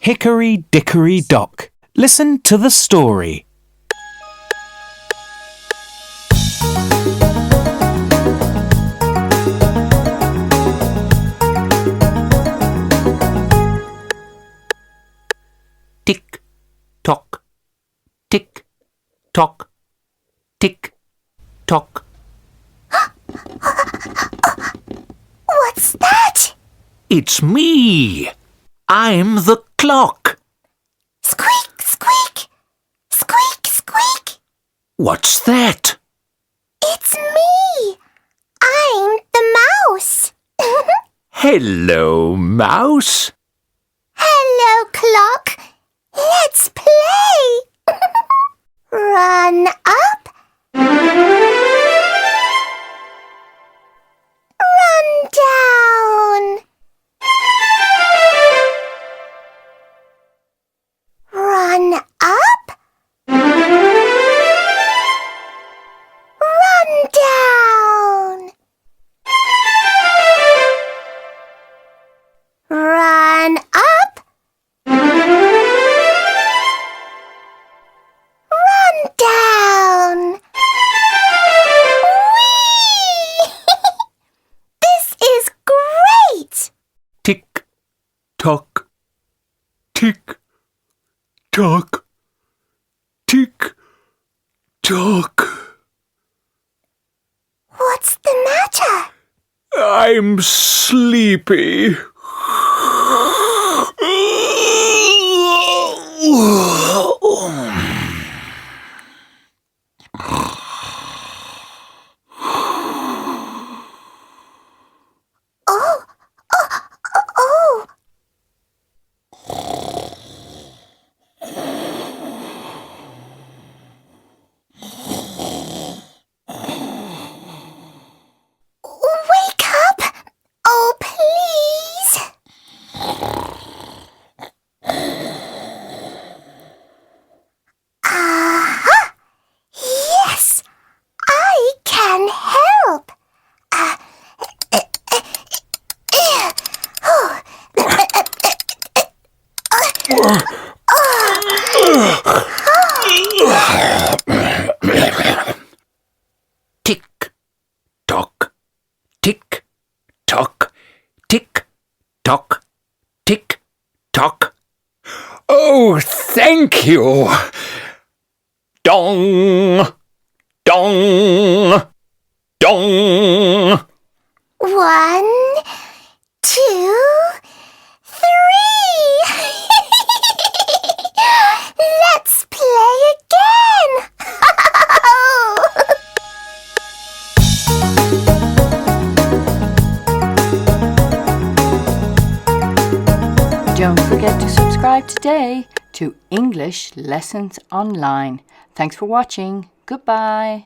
Hickory Dickory Dock. Listen to the story. Tick tock, tick tock, tick tock. What's that? It's me. I'm the clock. Squeak, squeak. Squeak, squeak. What's that? It's me. I'm the mouse. Hello, mouse. Hello, clock. Let's play. Run up. Run down. Run up. Run down. Run up. Run down. Whee! This is great. Tick tock, tick tock, tick tock. What's the matter? I'm sleepy. Oh, oh, oh, oh. Wake up! Oh, please! Aha! Yes! I can help! Tick tock, tick tock, tick tock, tick tock. Oh, thank you. Dong, dong, dong. 1, 2, 3. Let's play again. Don't forget to subscribe today to English Lessons Online. Thanks for watching. Goodbye.